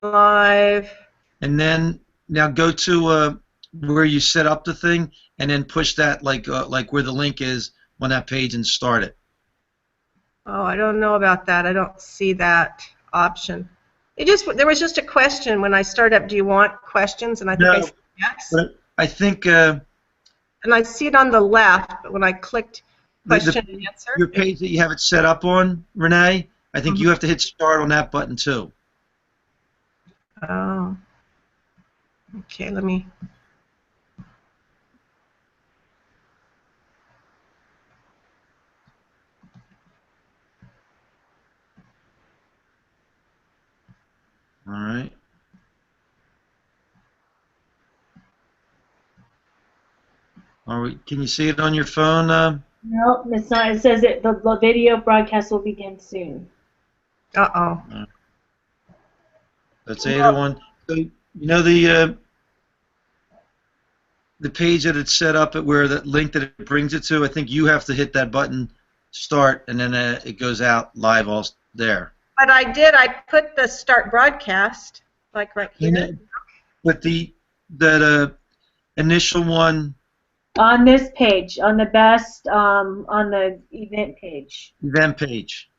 live. And then now go to where you set up the thing, and then push that like where the link is on that page and start it. Oh, I don't know about that. I don't see that option. There was just a question when I started up. Do you want questions? And I think I No, said yes. but I think And I see it on the left, but when I clicked question and answer, your page that you have it set up on, Renee, I think Mhm. you have to hit start on that button too. Oh, okay. Let me. All right. Can you see it on your phone? No, it's not. It says that the video broadcast will begin soon. Uh-oh. That's 801. So you know the page that it's set up at where that link that it brings it to. I think you have to hit that button, start, and then it goes out live all there. But I did. I put the start broadcast, like right here. But that initial one. On this page, on the best, on the event page. Event page.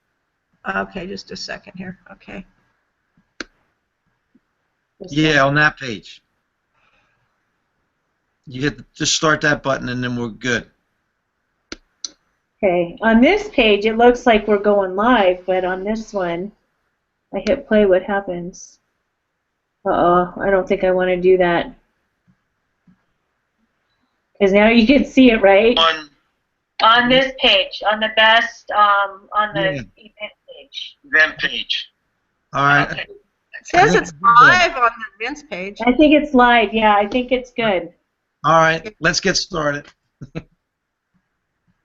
Okay, just a second here. Okay. Yeah, on that page. You just start that button and then we're good. Okay, on this page it looks like we're going live, but on this one, I hit play, what happens? Uh-oh, I don't think I want to do that. Because now you can see it, right? On this page, on the best, on the event page. Event page. All right. Okay. It says it's live on the events page. I think it's live, yeah, I think it's good. All right, let's get started.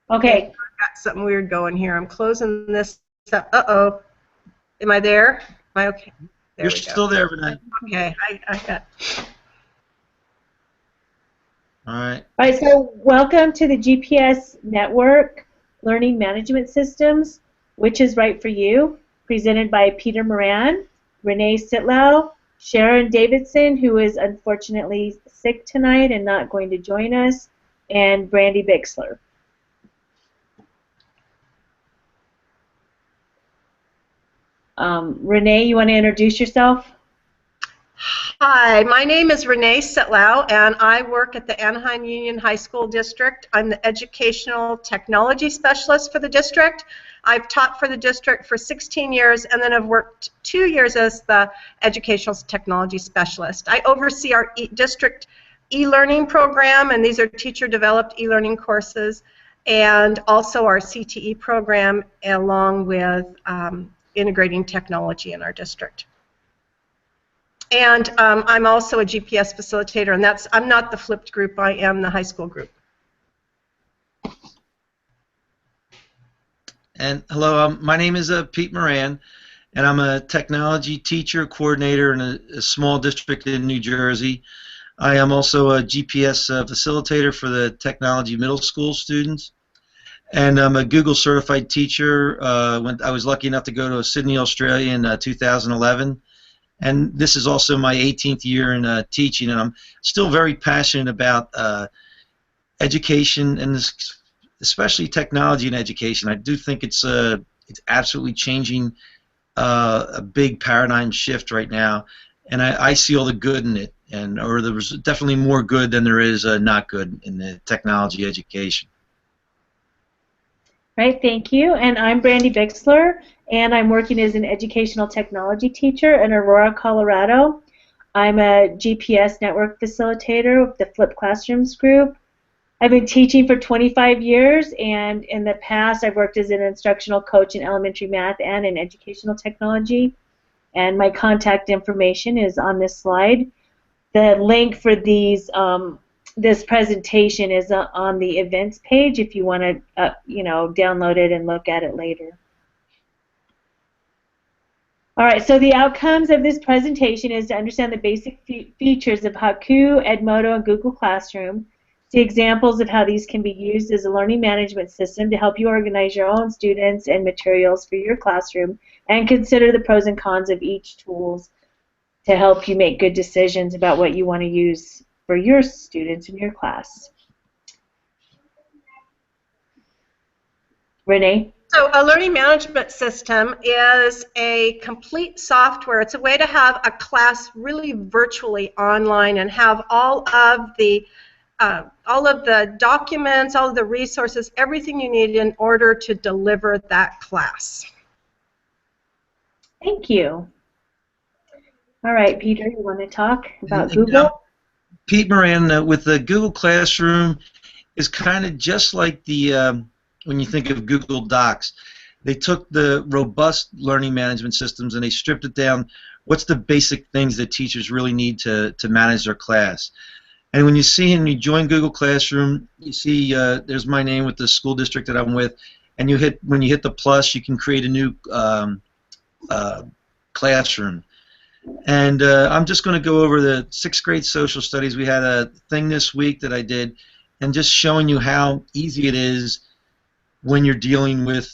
Okay. I've got something weird going here. I'm closing this up. Uh-oh. Am I there? Am I okay? There You're we go. still there, Renee. Okay, I got. All right. All right, so welcome to the GPS Network Learning Management Systems, which is right for you, presented by Peter Moran, Renee Sitlow, Sharon Davidson, who is unfortunately sick tonight and not going to join us, and Brandy Bixler. Renee, you want to introduce yourself? Hi, my name is Renee Sitlow, and I work at the Anaheim Union High School District. I'm the Educational Technology Specialist for the district. I've taught for the district for 16 years, and then I've worked 2 years as the Educational Technology Specialist. I oversee our district e-learning program, and these are teacher-developed e-learning courses, and also our CTE program, along with integrating technology in our district. And I'm also a GPS facilitator, and I'm not the flipped group, I am the high school group. And hello, my name is Pete Moran, and I'm a technology teacher coordinator in a small district in New Jersey. I am also a GPS facilitator for the technology middle school students, and I'm a Google certified teacher. When I was lucky enough to go to Sydney, Australia in 2011. And this is also my 18th year in teaching, and I'm still very passionate about education, and especially technology in education. I do think it's absolutely changing a big paradigm shift right now, and I see all the good in it, or there's definitely more good than there is not good in the technology education. Right, thank you. And I'm Brandy Bixler, and I'm working as an educational technology teacher in Aurora, Colorado. I'm a GPS network facilitator with the Flip Classrooms group. I've been teaching for 25 years, and in the past I've worked as an instructional coach in elementary math and in educational technology. And my contact information is on this slide. The link for these this presentation is on the events page if you want to download it and look at it later. All right, so the outcomes of this presentation is to understand the basic features of Haiku, Edmodo, and Google Classroom, see examples of how these can be used as a learning management system to help you organize your own students and materials for your classroom, and consider the pros and cons of each tools to help you make good decisions about what you want to use for your students in your class. Renee? So a learning management system is a complete software. It's a way to have a class really virtually online and have all of the documents, all of the resources, everything you need in order to deliver that class. Thank you. All right, Peter, you want to talk about You Google? know, Pete Moran, with the Google Classroom is kind of just like the when you think of Google Docs. They took the robust learning management systems and they stripped it down. What's the basic things that teachers really need to manage their class? And when you see and you join Google Classroom, you see there's my name with the school district that I'm with, and when you hit the plus, you can create a new classroom. And I'm just going to go over the 6th grade social studies. We had a thing this week that I did, and just showing you how easy it is when you're dealing with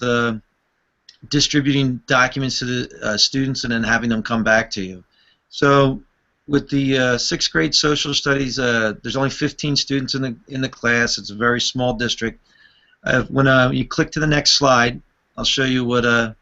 distributing documents to the students and then having them come back to you. So with the 6th grade social studies, there's only 15 students in the class. It's a very small district. When you click to the next slide, I'll show you what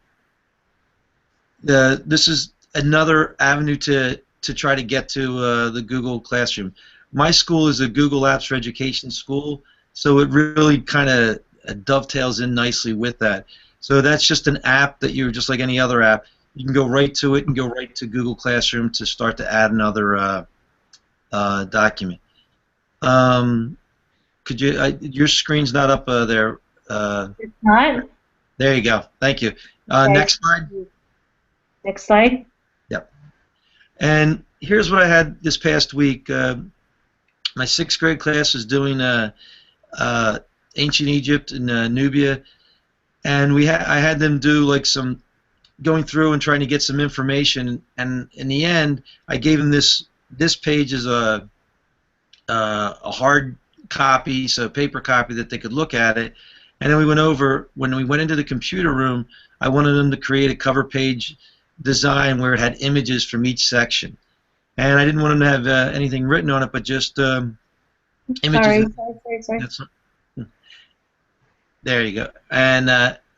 this is another avenue to try to get to the Google Classroom. My school is a Google Apps for Education school, so it really kind of dovetails in nicely with that. So that's just an app that you're just like any other app. You can go right to it and go right to Google Classroom to start to add another document. Could you? Your screen's not up there. It's not? There you go. Thank you. Okay. Next slide. Next slide. Yep. And here's what I had this past week. My 6th grade class was doing ancient Egypt and Nubia, and I had them do like some going through and trying to get some information. And in the end, I gave them this page as a hard copy, so a paper copy that they could look at it. And then we went over, when we went into the computer room, I wanted them to create a cover page design where it had images from each section. And I didn't want them to have anything written on it, but just images. Sorry. There you go. And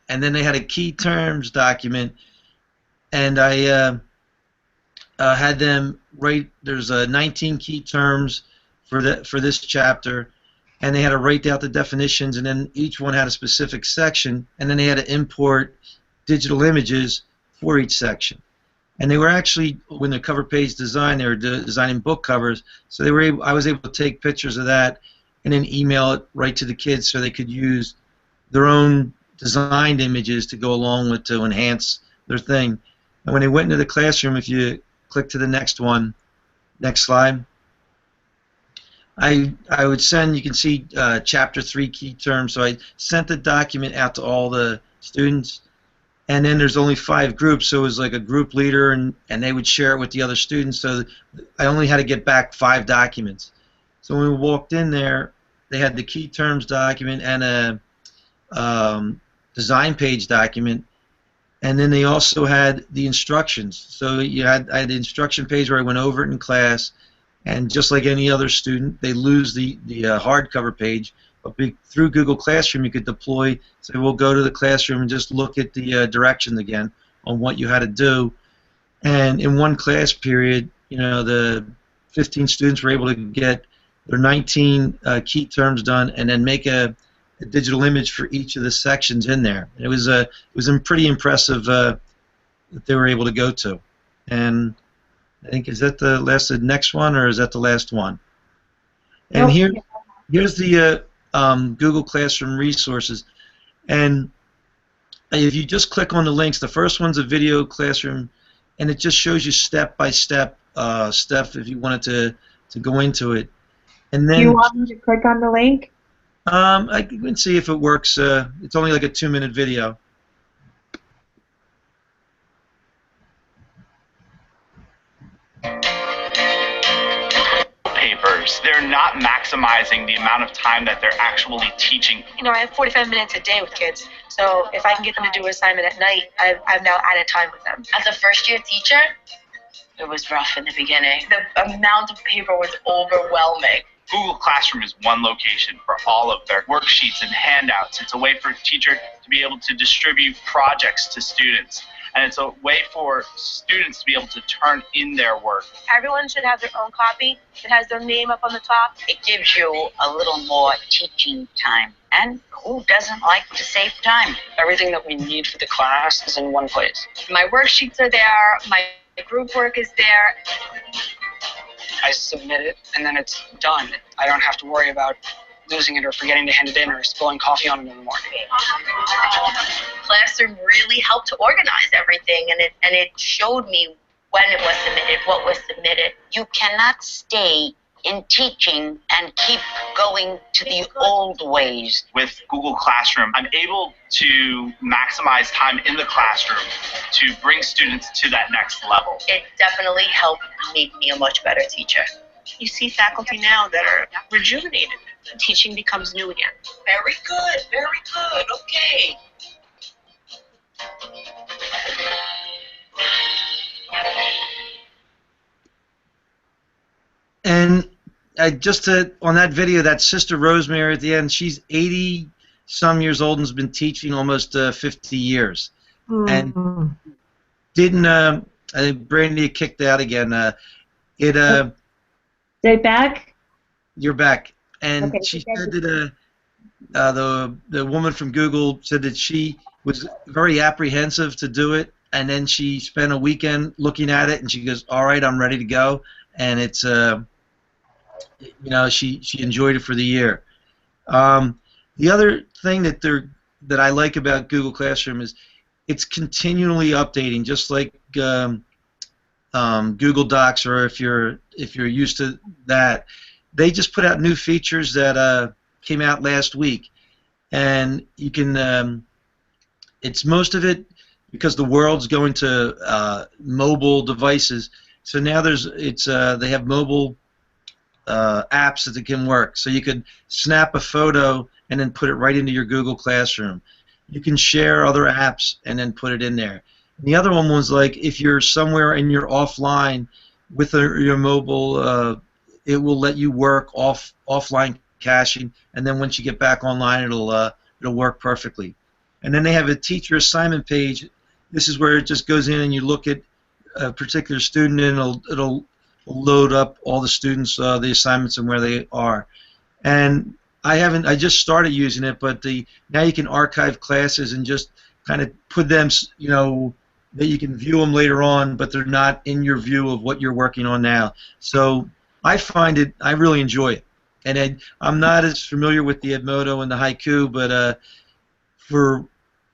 then they had a key terms document, and I had them write. There's 19 key terms for this chapter, and they had to write out the definitions, and then each one had a specific section, and then they had to import digital images for each section. And they were actually, when the cover page design, they were designing book covers, so I was able to take pictures of that and then email it right to the kids so they could use their own designed images to go along with to enhance their thing. And when they went into the classroom, if you click to the next one, next slide, I would send, you can see chapter 3 key terms, so I sent the document out to all the students, and then there's only 5 groups, so it was like a group leader, and they would share it with the other students, so I only had to get back 5 documents. So when we walked in there, they had the key terms document and a design page document, and then they also had the instructions. So I had the instruction page where I went over it in class, and just like any other student, they lose the hardcover page, but through Google Classroom you could deploy, so we'll go to the classroom and just look at the directions again on what you had to do. And in one class period, you know, the 15 students were able to get their 19 key terms done and then make a digital image for each of the sections in there. It was pretty impressive that they were able to go to. And I think, is that the next one, or is that the last one? And here's the Google Classroom resources. And if you just click on the links, the first one's a video classroom, and it just shows you step by step if you wanted to go into it. And then, do you want me to click on the link? I can see if it works. It's only like a 2-minute video. Papers. They're not maximizing the amount of time that they're actually teaching. You know, I have 45 minutes a day with kids, so if I can get them to do an assignment at night, I've now added time with them. As a first-year teacher, It was rough in the beginning. The amount of paper was overwhelming. Google Classroom is one location for all of their worksheets and handouts. It's a way for a teacher to be able to distribute projects to students. And it's a way for students to be able to turn in their work. Everyone should have their own copy. It has their name up on the top. It gives you a little more teaching time. And who doesn't like to save time? Everything that we need for the class is in one place. My worksheets are there. My group work is there. I submit it, and then it's done. I don't have to worry about losing it or forgetting to hand it in or spilling coffee on it in the morning. Classroom really helped to organize everything, and it showed me when it was submitted, what was submitted. You cannot stay in teaching and keep going to the old ways. With Google Classroom, I'm able to maximize time in the classroom to bring students to that next level. It definitely helped make me a much better teacher. You see faculty now that are rejuvenated. Teaching becomes new again. Very good, very good, okay. And on that video, that Sister Rosemary at the end, she's 80 some years old and has been teaching almost 50 years. And didn't I think Brandy kicked out again. They back? You're back. And Okay, she said that the woman from Google said that she was very apprehensive to do it, and then she spent a weekend looking at it, and she goes, "All right, I'm ready to go." And it's she enjoyed it for the year. The other thing that I like about Google Classroom is it's continually updating, just like Google Docs, or if you're used to that. They just put out new features that came out last week, and you can. It's most of it because the world's going to mobile devices. So now they have mobile apps that can work. So you could snap a photo and then put it right into your Google Classroom. You can share other apps and then put it in there. And the other one was like if you're somewhere and you're offline with your mobile. It will let you work offline caching, and then once you get back online, it'll work perfectly. And then they have a teacher assignment page. This is where it just goes in and you look at a particular student, and it'll load up all the students, the assignments, and where they are. And I just started using it, but now you can archive classes and just kind of put them, that you can view them later on, but they're not in your view of what you're working on now. So I really enjoy it. And I'm not as familiar with the Edmodo and the Haiku, but for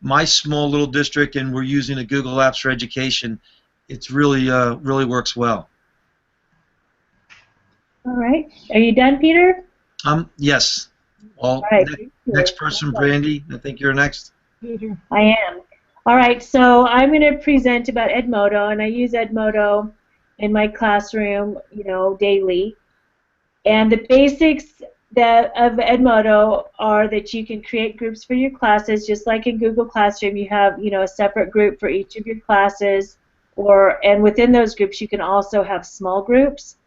my small little district, and we're using a Google Apps for Education, it's really works well. All right. Are you done, Peter? Yes. All right. Next person, Brandy. I think you're next. I am. All right. So I'm going to present about Edmodo, and I use Edmodo in my classroom, daily. And the basics of Edmodo are that you can create groups for your classes, just like in Google Classroom. You have, a separate group for each of your classes, and within those groups, you can also have small groups.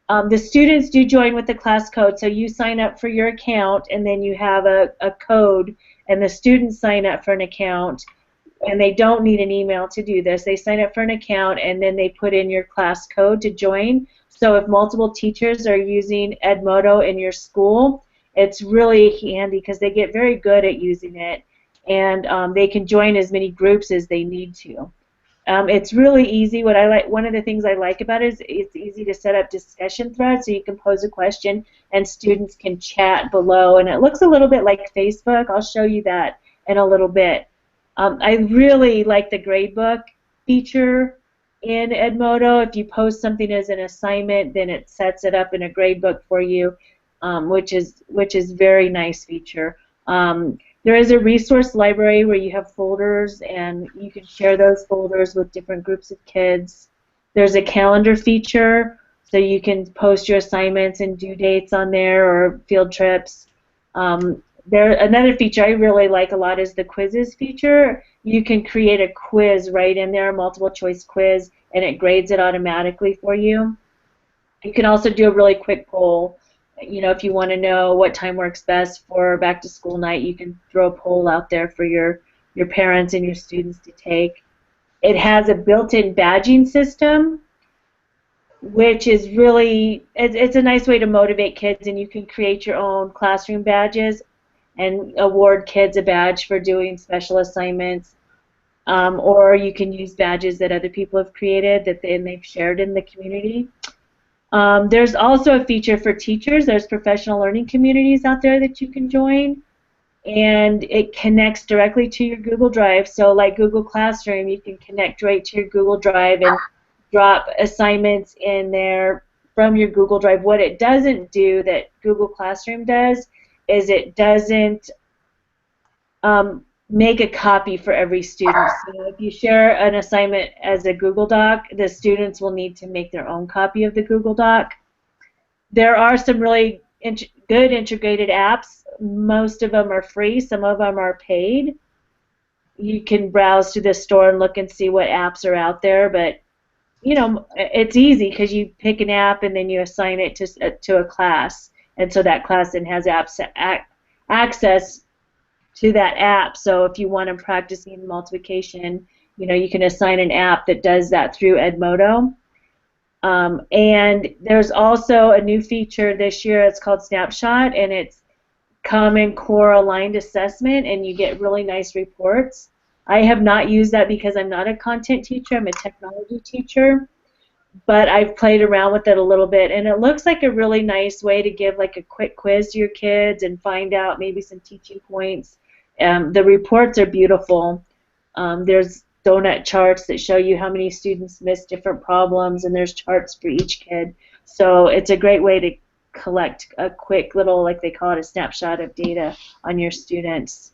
The students do join with the class code, so you sign up for your account, and then you have a code, and the students sign up for an account. And they don't need an email to do this. They sign up for an account, and then they put in your class code to join. So if multiple teachers are using Edmodo in your school, it's really handy because they get very good at using it, and they can join as many groups as they need to. It's really easy. One of the things I like about it is it's easy to set up discussion threads, so you can pose a question and students can chat below. And it looks a little bit like Facebook. I'll show you that in a little bit. I really like the gradebook feature in Edmodo. If you post something as an assignment, then it sets it up in a gradebook for you, which is very nice feature. There is a resource library where you have folders, and you can share those folders with different groups of kids. There's a calendar feature, so you can post your assignments and due dates on there, or field trips. Another feature I really like a lot is the quizzes feature. You can create a quiz right in there, a multiple choice quiz, and it grades it automatically for you. You can also do a really quick poll. You know, if you want to know what time works best for back to school night, you can throw a poll out there for your parents and your students to take. It has a built-in badging system, which is really, it's a nice way to motivate kids, and you can create your own classroom badges and award kids a badge for doing special assignments, or you can use badges that other people have created and they've shared in the community. There's also a feature for teachers. There's professional learning communities out there that you can join, and it connects directly to your Google Drive. So like Google Classroom, you can connect right to your Google Drive and drop assignments in there from your Google Drive. What it doesn't do that Google Classroom does is it doesn't make a copy for every student. So if you share an assignment as a Google Doc, the students will need to make their own copy of the Google Doc. There are some really good integrated apps. Most of them are free. Some of them are paid. You can browse to the store and look and see what apps are out there, but you know, it's easy because you pick an app and then you assign it to a class, and so that class then has access to that app. So if you want to practicing multiplication, you know, you can assign an app that does that through Edmodo. And there's also a new feature this year. It's called Snapshot, and it's Common Core Aligned Assessment, and you get really nice reports. I have not used that because I'm not a content teacher. I'm a technology teacher. But I've played around with it a little bit, and it looks like a really nice way to give like a quick quiz to your kids and find out maybe some teaching points. The reports are beautiful. There's donut charts that show you how many students missed different problems, and there's charts for each kid. So it's a great way to collect a quick little, like they call it, a snapshot of data on your students.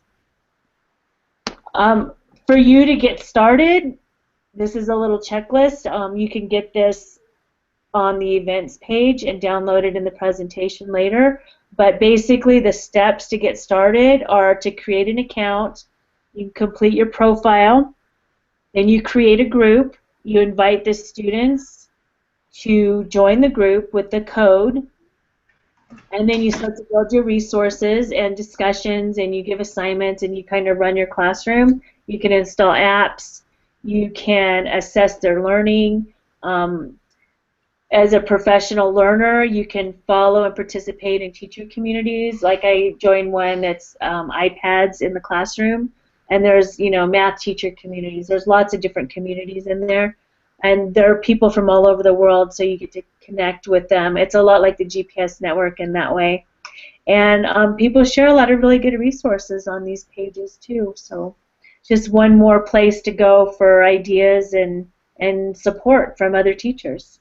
For you to get started, this is a little checklist. You can get this on the events page and download it in the presentation later. But basically the steps to get started are to create an account, you complete your profile, then you create a group, you invite the students to join the group with the code, and then you start to build your resources and discussions, and you give assignments, and you kind of run your classroom. You can install apps, you can assess their learning. As a professional learner, you can follow and participate in teacher communities. Like I joined one that's iPads in the classroom, and there's, you know, math teacher communities. There's lots of different communities in there, and there are people from all over the world, so you get to connect with them. It's a lot like the GPS network in that way. And people share a lot of really good resources on these pages too. So just one more place to go for ideas and support from other teachers.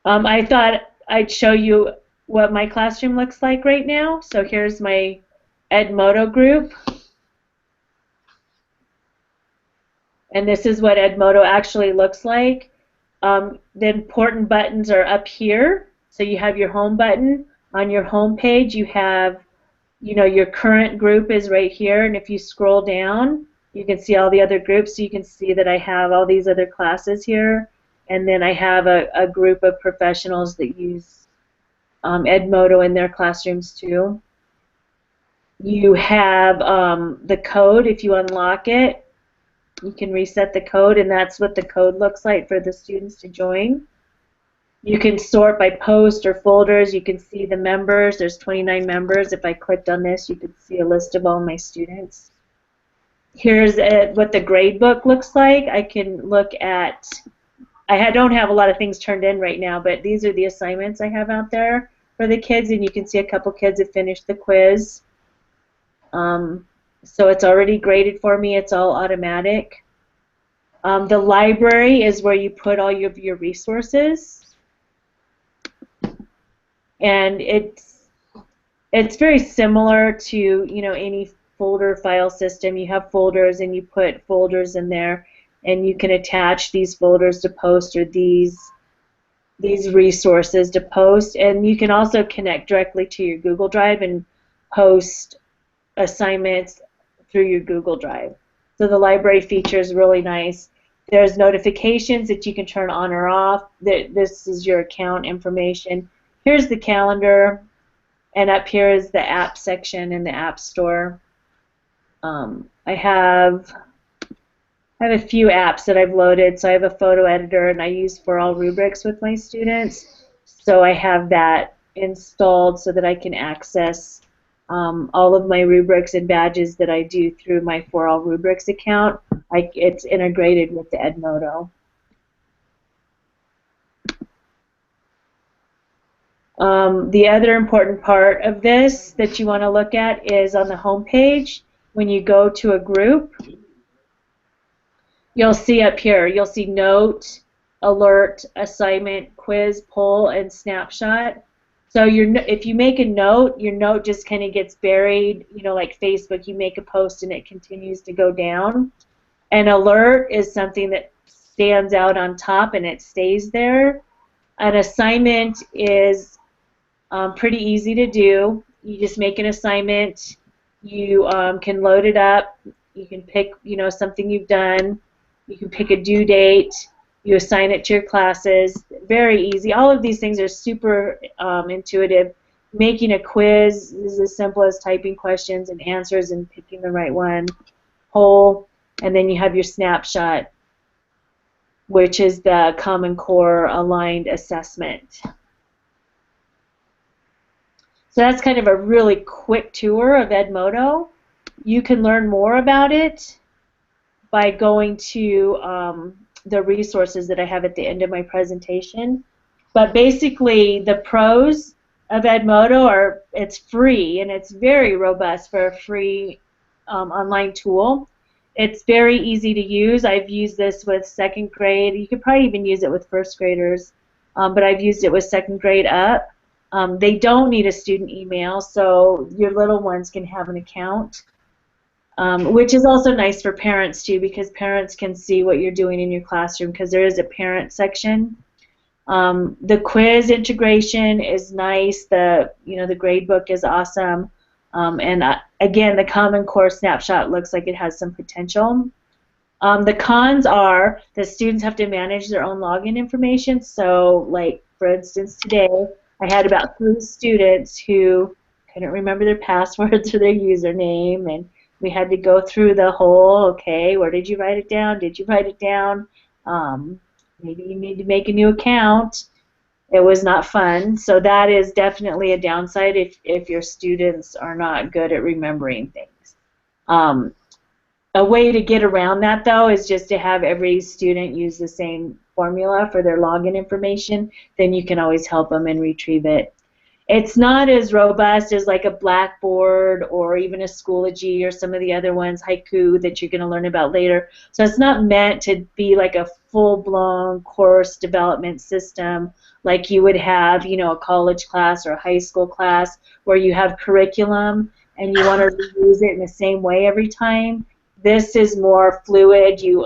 I thought I'd show you what my classroom looks like right now. So here's my Edmodo group. And this is what Edmodo actually looks like. The important buttons are up here. So you have your home button. On your home page, you have, you know, your current group is right here. And if you scroll down, you can see all the other groups. So you can see that I have all these other classes here. And then I have a group of professionals that use Edmodo in their classrooms too. You have the code. If you unlock it, you can reset the code, and that's what the code looks like for the students to join. You can sort by post or folders. You can see the members. There's 29 members. If I clicked on this, you could see a list of all my students. Here's what the grade book looks like. I can look at, don't have a lot of things turned in right now, but these are the assignments I have out there for the kids, and you can see a couple kids have finished the quiz. So it's already graded for me. It's all automatic. The library is where you put all of your resources, and it's very similar to, you know, any folder file system. You have folders, and you put folders in there, and you can attach these folders to post, or these resources to post, and you can also connect directly to your Google Drive and post assignments through your Google Drive. So the library feature is really nice. There's notifications that you can turn on or off. This is your account information. Here's the calendar, and up here is the app section in the App Store. I have a few apps that I've loaded. So I have a photo editor, and I use For All rubrics with my students. So I have that installed so that I can access all of my rubrics and badges that I do through my For All rubrics account. It's integrated with the Edmodo. The other important part of this that you want to look at is on the home page. When you go to a group, you'll see up here, you'll see note, alert, assignment, quiz, poll, and snapshot. So if you make a note, your note just kind of gets buried, you know, like Facebook, you make a post and it continues to go down. An alert is something that stands out on top and it stays there. An assignment is pretty easy to do. You just make an assignment. You can load it up. You can pick, you know, something you've done. You can pick a due date. You assign it to your classes. Very easy. All of these things are super intuitive. Making a quiz is as simple as typing questions and answers and picking the right one. Poll, and then you have your snapshot, which is the Common Core aligned assessment. So that's kind of a really quick tour of Edmodo. You can learn more about it by going to the resources that I have at the end of my presentation. But basically, the pros of Edmodo are it's free, and it's very robust for a free online tool. It's very easy to use. I've used this with second grade. You could probably even use it with first graders, but I've used it with second grade up. They don't need a student email, so your little ones can have an account, which is also nice for parents too, because parents can see what you're doing in your classroom because there is a parent section. The quiz integration is nice. The grade book is awesome, and again, the Common Core snapshot looks like it has some potential. The cons are that students have to manage their own login information. So, like for instance, today I had about 3 students who couldn't remember their passwords or their username, and we had to go through the whole, okay, where did you write it down? Did you write it down? Maybe you need to make a new account. It was not fun. So that is definitely a downside if your students are not good at remembering things. A way to get around that, though, is just to have every student use the same formula for their login information. Then you can always help them and retrieve it. It's not as robust as like a Blackboard or even a Schoology or some of the other ones, Haiku, that you're going to learn about later. So it's not meant to be like a full-blown course development system like you would have, you know, a college class or a high school class where you have curriculum and you want to reuse it in the same way every time. This is more fluid. You're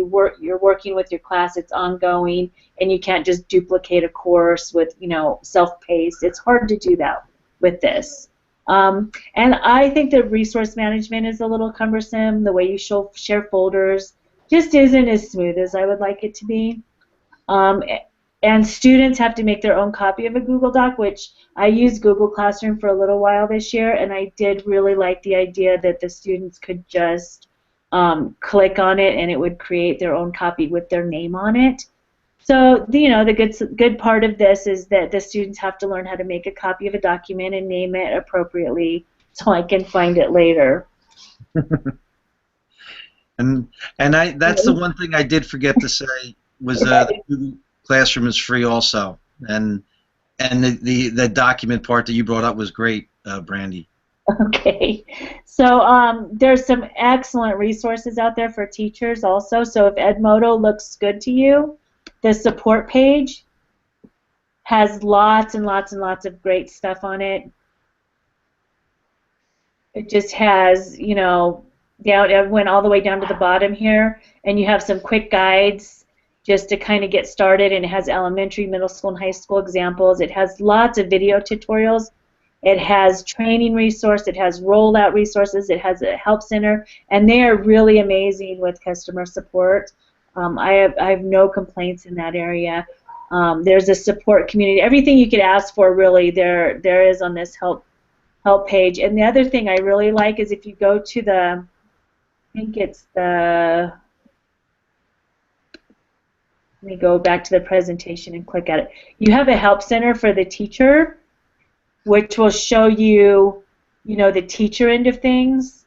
working with your class. It's ongoing, and you can't just duplicate a course with self-paced. It's hard to do that with this. And I think the resource management is a little cumbersome. The way you share folders just isn't as smooth as I would like it to be. And students have to make their own copy of a Google Doc, which I used Google Classroom for a little while this year, and I did really like the idea that the students could just click on it and it would create their own copy with their name on it. So the good part of this is that the students have to learn how to make a copy of a document and name it appropriately so I can find it later. and that's the one thing I did forget to say was Google Classroom is free also, and the document part that you brought up was great, Brandy. Okay, so there's some excellent resources out there for teachers also. So if Edmodo looks good to you, the support page has lots and lots and lots of great stuff on it. It just has, it went all the way down to the bottom here, and you have some quick guides just to kind of get started, and it has elementary, middle school, and high school examples. It has lots of video tutorials. It has training resource, it has rollout resources, it has a help center, and they are really amazing with customer support. I have no complaints in that area. There's a support community. Everything you could ask for, really, there is on this help page. And the other thing I really like is if you go to the, I think it's the, let me go back to the presentation and click at it. You have a help center for the teacher, which will show you, the teacher end of things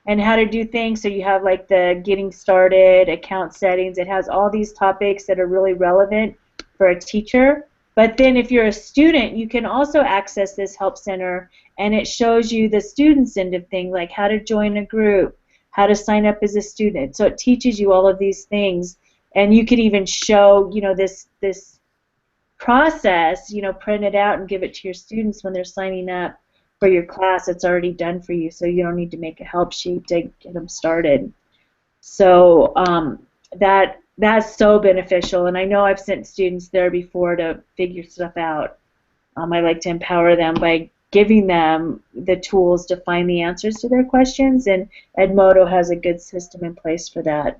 and how to do things. So you have like the getting started, account settings. It has all these topics that are really relevant for a teacher. But then if you're a student, you can also access this help center, and it shows you the student's end of things, like how to join a group, how to sign up as a student. So it teaches you all of these things, and you could even show, this process, print it out and give it to your students when they're signing up for your class. It's already done for you, so you don't need to make a help sheet to get them started. So that's so beneficial, and I know I've sent students there before to figure stuff out. I like to empower them by giving them the tools to find the answers to their questions, and Edmodo has a good system in place for that.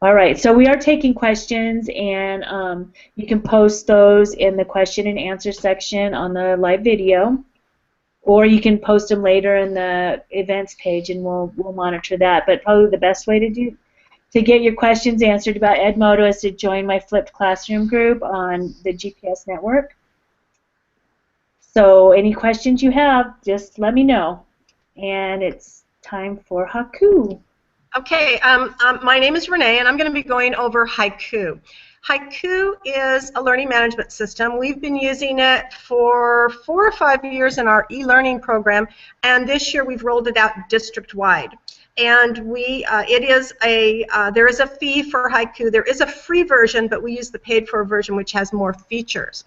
All right, so we are taking questions, and you can post those in the question and answer section on the live video, or you can post them later in the events page, and we'll monitor that. But probably the best way to get your questions answered about Edmodo is to join my flipped classroom group on the GPS network. So any questions you have, just let me know. And it's time for Haiku. Okay, my name is Renee, and I'm going to be going over Haiku. Haiku is a learning management system. We've been using it for 4 or 5 years in our e-learning program, and this year we've rolled it out district-wide. And there is a fee for Haiku. There is a free version, but we use the paid-for version, which has more features.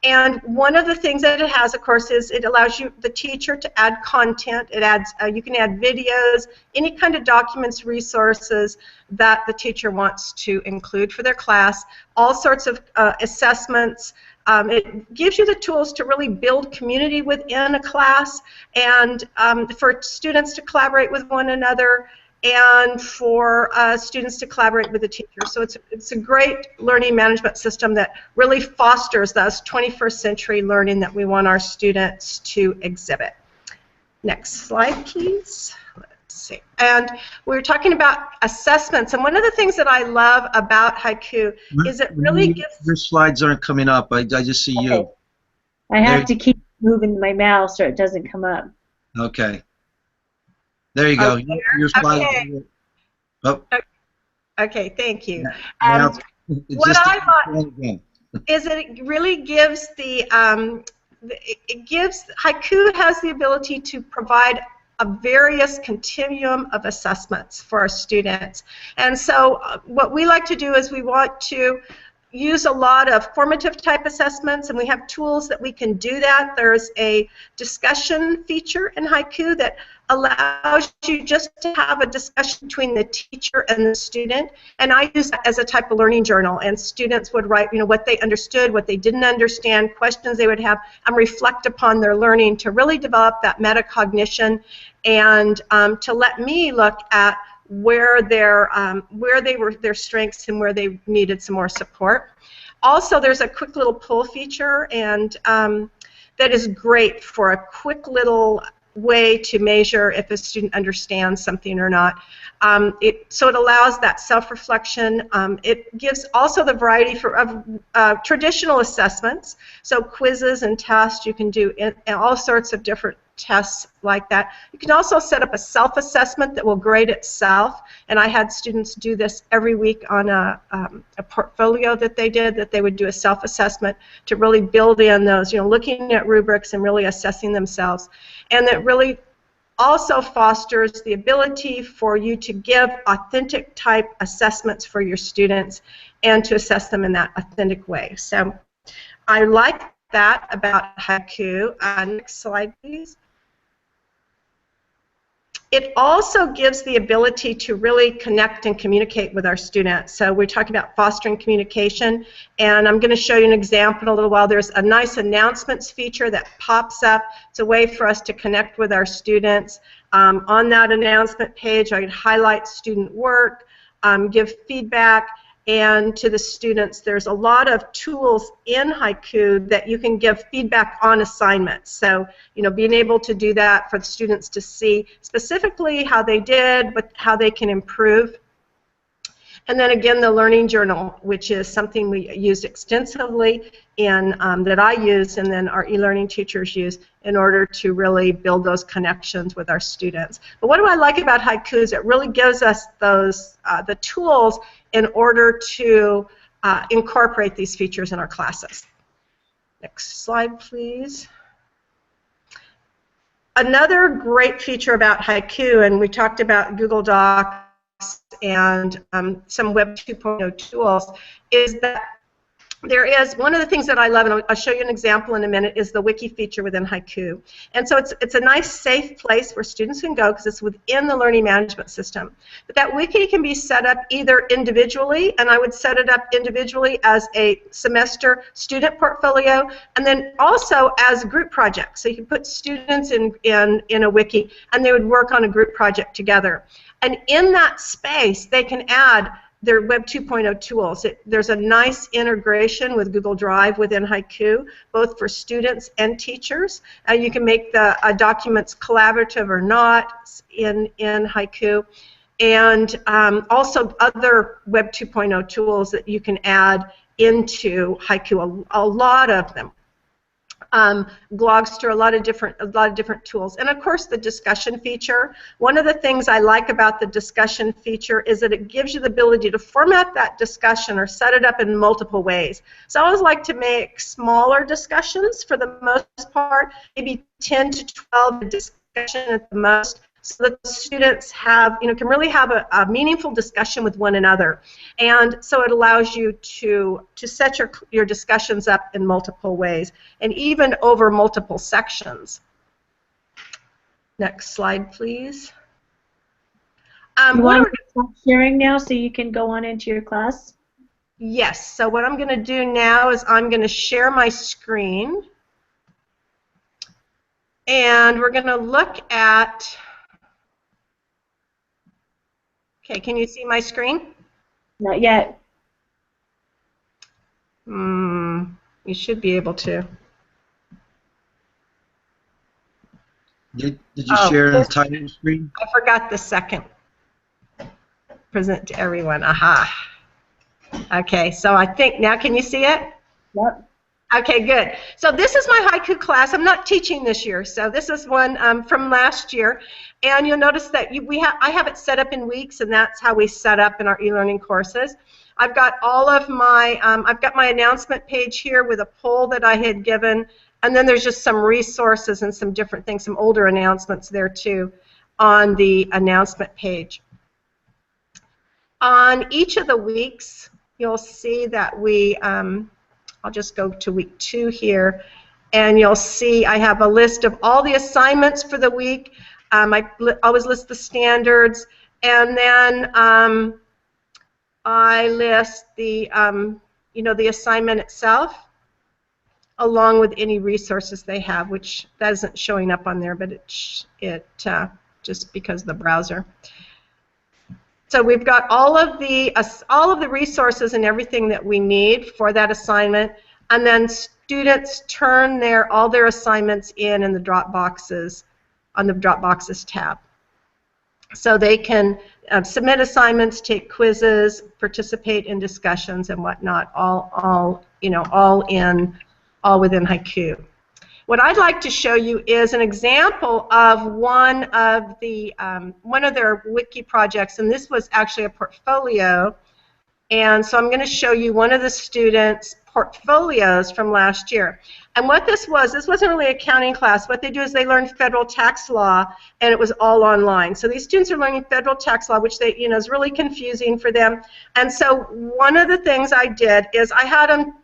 And one of the things that it has, of course, is it allows the teacher to add content. It adds, you can add videos, any kind of documents, resources that the teacher wants to include for their class, all sorts of assessments. It gives you the tools to really build community within a class, and for students to collaborate with one another, and for students to collaborate with the teacher. So it's a great learning management system that really fosters this 21st century learning that we want our students to exhibit. Next slide, please. Let's see. And we were talking about assessments, and one of the things that I love about Haiku is it really gives... Your slides aren't coming up. I just see you. I have to keep moving my mouse or it doesn't come up. Okay. There you go. Your slides. Okay. Oh. Okay, thank you. What I like is it really gives Haiku has the ability to provide a various continuum of assessments for our students. And so what we like to do is we want to use a lot of formative type assessments, and we have tools that we can do that. There's a discussion feature in Haiku that allows you just to have a discussion between the teacher and the student, and I use that as a type of learning journal, and students would write what they understood, what they didn't understand, questions they would have, and reflect upon their learning to really develop that metacognition, and to let me look at where their strengths and where they needed some more support. Also, there's a quick little pull feature, and that is great for a quick little way to measure if a student understands something or not. So it allows that self-reflection. It gives also the variety of traditional assessments, so quizzes and tests. You can do all sorts of different tests like that. You can also set up a self-assessment that will grade itself, and I had students do this every week on a portfolio that they did, that they would do a self-assessment to really build in those, looking at rubrics and really assessing themselves. And that really also fosters the ability for you to give authentic type assessments for your students and to assess them in that authentic way. So I like that about Haiku. Next slide, please. It also gives the ability to really connect and communicate with our students. So we're talking about fostering communication, and I'm going to show you an example in a little while. There's a nice announcements feature that pops up. It's a way for us to connect with our students. On that announcement page, I can highlight student work. give feedback, and to the students. There's a lot of tools in Haiku that you can give feedback on assignments. So, being able to do that for the students to see specifically how they did, but how they can improve. And then again, the learning journal, which is something we use extensively in, that I use and then our e-learning teachers use in order to really build those connections with our students. But what do I like about Haiku is it really gives us those, the tools in order to incorporate these features in our classes. Next slide, please. Another great feature about Haiku, and we talked about Google Docs and some Web 2.0 tools, is that there is one of the things that I love, and I'll show you an example in a minute, is the wiki feature within Haiku. And so it's a nice safe place where students can go because it's within the learning management system. But that wiki can be set up either individually, and I would set it up individually as a semester student portfolio, and then also as group projects. So you can put students in a wiki, and they would work on a group project together. And in that space, they can add their Web 2.0 tools. There's a nice integration with Google Drive within Haiku, both for students and teachers. You can make the documents collaborative or not in Haiku. And also other Web 2.0 tools that you can add into Haiku, a lot of them. Glogster, a lot of different tools, and of course the discussion feature. One of the things I like about the discussion feature is that it gives you the ability to format that discussion or set it up in multiple ways. So I always like to make smaller discussions for the most part, maybe 10 to 12 discussion at the most, so that the students have, can really have a meaningful discussion with one another. And so it allows you to set your discussions up in multiple ways, and even over multiple sections. Next slide, please. You want to stop sharing now so you can go on into your class? Yes, so what I'm going to do now is I'm going to share my screen, and we're going to look at... Okay, can you see my screen? Not yet. You should be able to. Did you share the title screen? I forgot the second. Present to everyone. Aha. Okay, so I think now, can you see it? Yep. Okay, good. So this is my Haiku class. I'm not teaching this year, so this is one from last year. And you'll notice that I have it set up in weeks, and that's how we set up in our e-learning courses. I've got all of my, I've got my announcement page here with a poll that I had given, and then there's just some resources and some different things, some older announcements there too on the announcement page. On each of the weeks, you'll see that we, I'll just go to week 2 here, and you'll see I have a list of all the assignments for the week. I always list the standards, and then I list the, the assignment itself, along with any resources they have, which that isn't showing up on there, but it just because of the browser. So we've got all of the resources and everything that we need for that assignment, and then students turn all their assignments in the Dropboxes on the Dropboxes tab. So they can submit assignments, take quizzes, participate in discussions and whatnot, all within Haiku. What I'd like to show you is an example of one of their wiki projects, and this was actually a portfolio. And so I'm going to show you one of the students' portfolios from last year. And what this wasn't really an accounting class. What they do is they learn federal tax law, and it was all online. So these students are learning federal tax law, which is really confusing for them. And so one of the things I did is I had them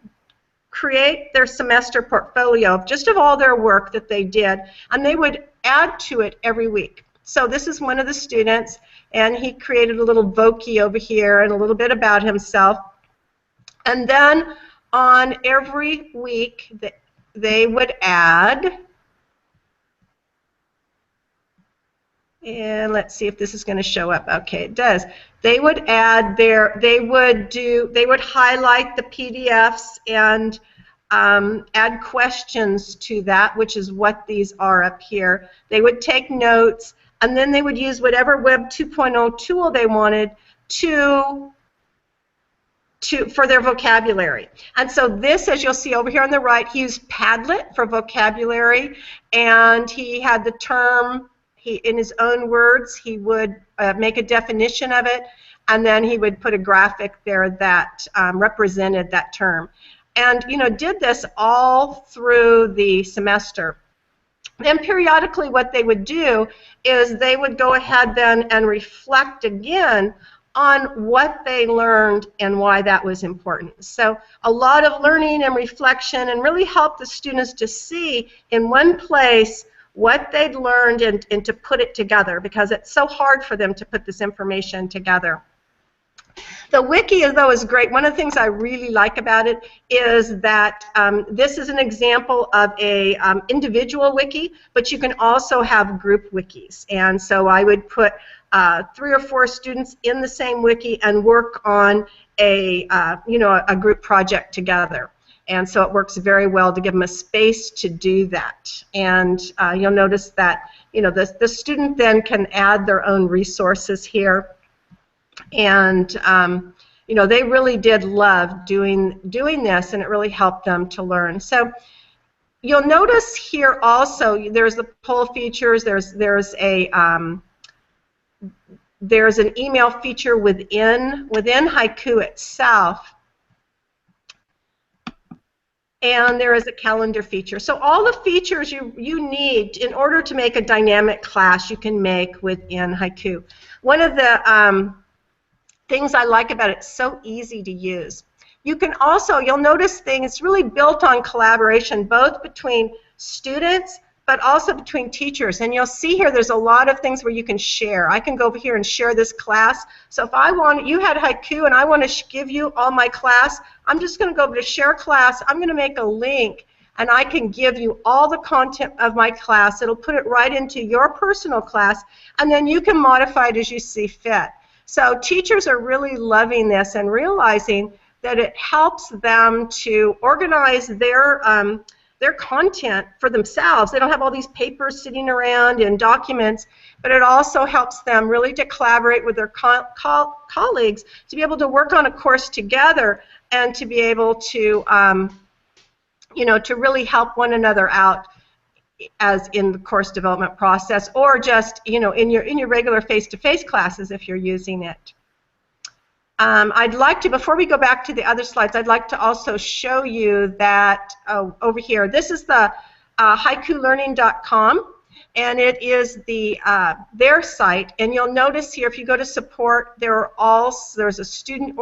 create their semester portfolio just of all their work that they did, and they would add to it every week. So this is one of the students, and he created a little Voki over here and a little bit about himself. And then on every week they would add And let's see if this is going to show up. Okay, it does. They would add they would highlight the PDFs and add questions to that, which is what these are up here. They would take notes, and then they would use whatever Web 2.0 tool they wanted for their vocabulary. And so this, as you'll see over here on the right, he used Padlet for vocabulary, and he had the term, in his own words, he would make a definition of it, and then he would put a graphic there that represented that term. And, you know, did this all through the semester. Then periodically what they would do is they would go ahead then and reflect again on what they learned and why that was important. So a lot of learning and reflection, and really help the students to see in one place what they'd learned and to put it together, because it's so hard for them to put this information together. The wiki, though, is great. One of the things I really like about it is that this is an example of a individual wiki, but you can also have group wikis. And so I would put 3 or 4 students in the same wiki and work on a a group project together. And so it works very well to give them a space to do that. And you'll notice that the student then can add their own resources here. And they really did love doing this, and it really helped them to learn. So you'll notice here also there's the poll features. There's an email feature within Haiku itself. And there is a calendar feature. So all the features you need in order to make a dynamic class you can make within Haiku. One of the things I like about it, it's so easy to use. You can also, you'll notice it's really built on collaboration, both between students but also between teachers. And you'll see here there's a lot of things where you can share. I can go over here and share this class. So if you had Haiku and I want to give you all my class, I'm just going to go over to share class. I'm going to make a link, and I can give you all the content of my class. It'll put it right into your personal class, and then you can modify it as you see fit. So teachers are really loving this and realizing that it helps them to organize their content for themselves. They don't have all these papers sitting around and documents, but it also helps them really to collaborate with their colleagues to be able to work on a course together and to be able to, to really help one another out as in the course development process, or just, in your regular face-to-face classes if you're using it. I'd like to, before we go back to the other slides, I'd like to also show you that over here, this is the haikulearning.com, and it is their site. And you'll notice here, if you go to support, there's a student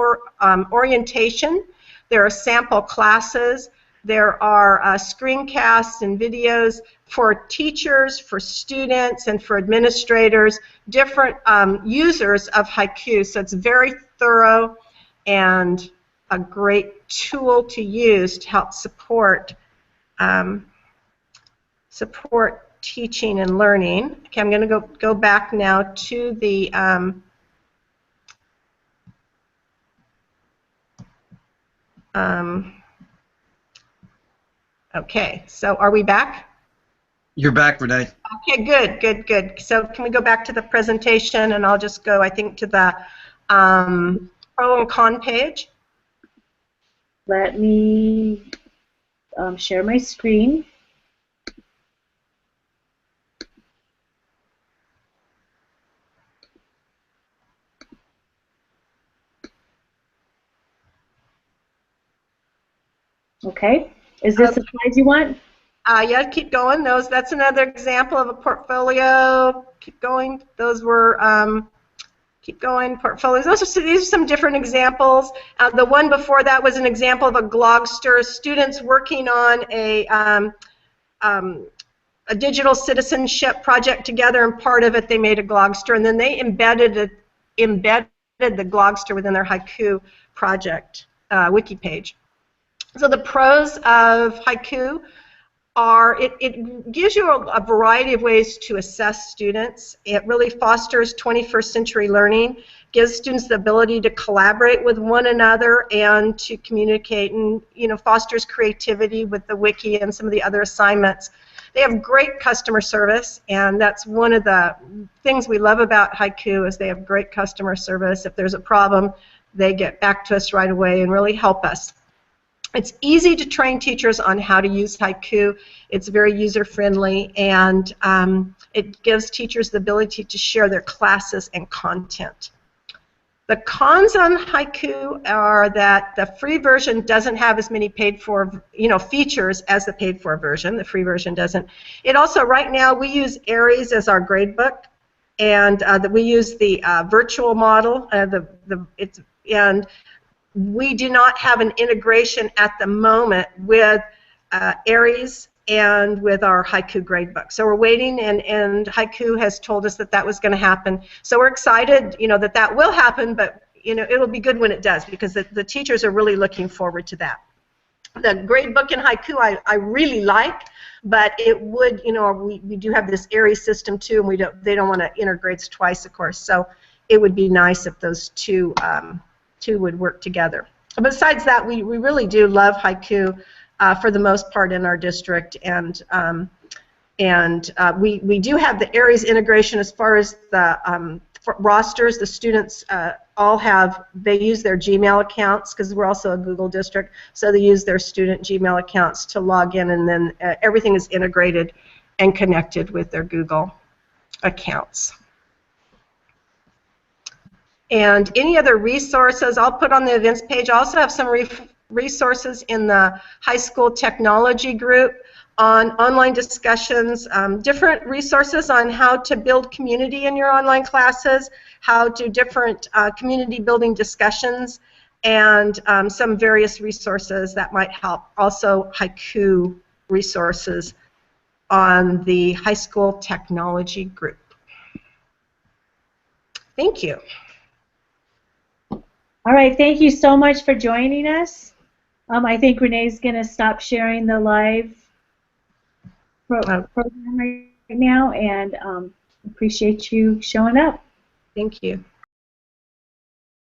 orientation, there are sample classes, there are screencasts and videos for teachers, for students, and for administrators, different users of Haiku. So it's very thorough and a great tool to use to help support teaching and learning. Okay, I'm going to go back now to the okay, so are we back? You're back, Renee. Okay, good. So can we go back to the presentation, and I'll just go, I think, to the pro and con page. Let me share my screen. Okay. Is this the slides you want? Yeah, keep going. That's another example of a portfolio. Keep going. Those were keep going. Portfolios. These are some different examples. The one before that was an example of a Glogster. Students working on a digital citizenship project together, and part of it they made a Glogster, and then they embedded the Glogster within their Haiku project wiki page. So the pros of Haiku it gives you a variety of ways to assess students. It really fosters 21st century learning, gives students the ability to collaborate with one another and to communicate, and fosters creativity with the wiki and some of the other assignments. They have great customer service, and that's one of the things we love about Haiku is they have great customer service. If there's a problem, they get back to us right away and really help us. It's easy to train teachers on how to use Haiku. It's very user-friendly, and it gives teachers the ability to share their classes and content. The cons on Haiku are that the free version doesn't have as many paid-for, features as the paid-for version. The free version doesn't. It also, right now, we use Aries as our gradebook, and we use the virtual model. And we do not have an integration at the moment with Aries and with our Haiku gradebook. So we're waiting, and Haiku has told us that was going to happen. So we're excited, that will happen, but it'll be good when it does, because the teachers are really looking forward to that. The gradebook in Haiku I really like, but it would, we do have this Aries system too, and they don't want to enter grades twice, of course. So it would be nice if those two would work together. Besides that, we really do love Haiku for the most part in our district, and we do have the Aries integration as far as the rosters. The students they use their Gmail accounts, because we're also a Google district, so they use their student Gmail accounts to log in, and then everything is integrated and connected with their Google accounts. And any other resources I'll put on the events page. I also have some resources in the high school technology group on online discussions, different resources on how to build community in your online classes, how to different community building discussions, and some various resources that might help. Also Haiku resources on the high school technology group. Thank you. All right, thank you so much for joining us. I think Renee's going to stop sharing the live program right now, and appreciate you showing up. Thank you.